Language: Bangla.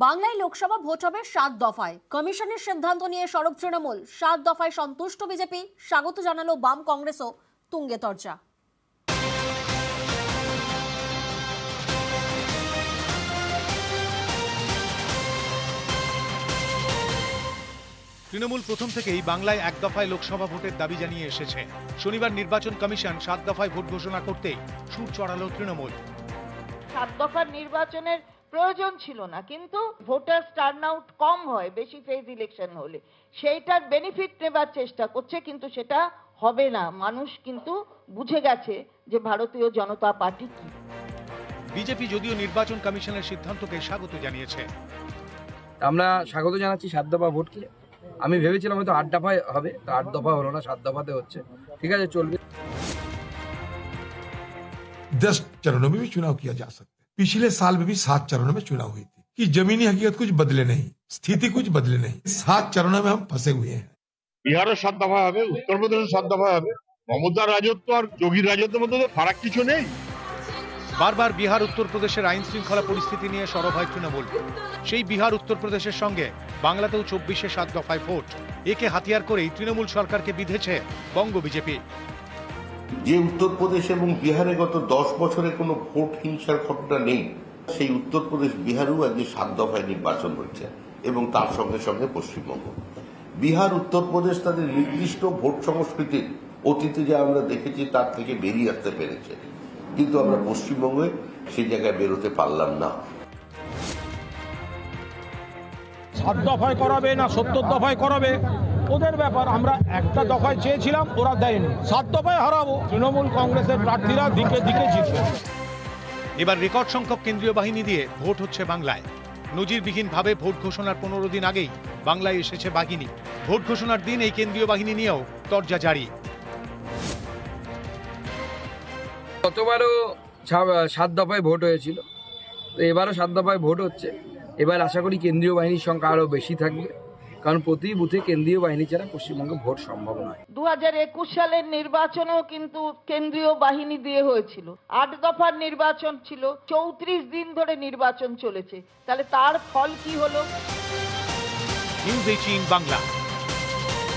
বাংলায় লোকসভা ভোট হবে 7 দফায়। কমিশনের সিদ্ধান্ত নিয়ে সরব তৃণমূল। 7 দফায় সন্তুষ্ট বিজেপি, স্বাগত জানালো বাম কংগ্রেসও তুঙ্গে তর্জা। তৃণমূল প্রথম থেকেই বাংলায় 1 দফায় লোকসভা ভোটের দাবি জানিয়ে এসেছে। শনিবার নির্বাচন কমিশন 7 দফায় ভোট ঘোষণা করতেই সুর চড়ালো তৃণমূল। 7 দফার নির্বাচনের প্রয়োজন ছিল না, কিন্তু ভোটার টার্নআউট কম হয় বেশি ফেজ ইলেকশন হলে, সেইটার বেনিফিট নেবার চেষ্টা করছে, কিন্তু সেটা হবে না। মানুষ কিন্তু বুঝে গেছে যে ভারতীয় জনতা পার্টি কি। বিজেপি যদিও নির্বাচন কমিশনের সিদ্ধান্তকে স্বাগত জানিয়েছে। আমরা স্বাগত জানাচ্ছি 7 দফা ভোটকে। আমি ভেবেছিলাম হয়তো 8 দফায় হবে, তো 8 দফা হলো না, 7 দফাতে হচ্ছে। ঠিক আছে, চলবে। 10 चरणों में भी चुनाव किया जा सकता है। पिछले साल में भी 7 चरणों में चुनाव हुई थी कि जमीनी हकीकत कुछ बदले नहीं, स्थिति कुछ बदले नहीं। 7 चरणों में हम फंसे हुए हैं। বিহারের 7 দফা হবে, উত্তরপ্রদেশের 7 দফা হবে। মমতার রাজত্ব আর যোগীর রাজত্বের মধ্যে ফারাক কিছু নেই। বারবার বিহার উত্তরপ্রদেশের আইন শৃঙ্খলা পরিস্থিতি নিয়ে সরব হয় তৃণমূল। সেই বিহার উত্তরপ্রদেশের সঙ্গে বাংলাতেও 24-এ 7 দফায় ভোট। একে হাতিয়ার করেই তৃণমূল সরকারকে বিঁধেছে বঙ্গ বিজেপি। যে উত্তরপ্রদেশ এবং বিহারে গত 10 বছরে কোনো ভোট হিংসার ঘটনা নেই, সেই উত্তরপ্রদেশ বিহারেও আজকে 7 দফায় নির্বাচন হচ্ছে, এবং তার সঙ্গে সঙ্গে পশ্চিমবঙ্গ। বিহার উত্তরপ্রদেশ তাদের নির্দিষ্ট ভোট সংস্কৃতির অতীতে যা আমরা দেখেছি তার থেকে বেরিয়ে আসতে পেরেছে, কিন্তু আমরা পশ্চিমবঙ্গে সেই জায়গায় বেরোতে পারলাম না। 7 দফায় করাবে না 70 দফায় করাবে ওদের ব্যাপার। আমরা একটা দফায় চেয়েছিলাম, ওরা দেয়নি। 7 দফায় হারাবো। তৃণমূল কংগ্রেসের প্রার্থীরা দিকে দিকে জিতবে। এবার রেকর্ড সংখ্যক কেন্দ্রীয় বাহিনী দিয়ে ভোট হচ্ছে বাংলায়। নজিরবিহীনভাবে ভোট ঘোষণার 15 দিন আগেই বাংলায় এসেছে বাহিনী। ভোট ঘোষণার দিন এই কেন্দ্রীয় বাহিনী নিয়েও তরজা জারি। গতবারও 7 দফায় ভোট হয়েছিল, তো এবারও 7 দফায় ভোট হচ্ছে। এবার আশা করি কেন্দ্রীয় বাহিনীর সংখ্যা আরও বেশি থাকবে, কারণ প্রতি বুথে কেন্দ্রীয় বাহিনী ছাড়া পশ্চিমবঙ্গে ভোট সম্ভব নয়। 2021 সালের নির্বাচনেও কিন্তু কেন্দ্রীয় বাহিনী দিয়ে হয়েছিল। 8 দফার নির্বাচন ছিল, 34 দিন ধরে নির্বাচন চলেছে। তাহলে তার ফল কি হলো? নিউজ 18 বাংলা।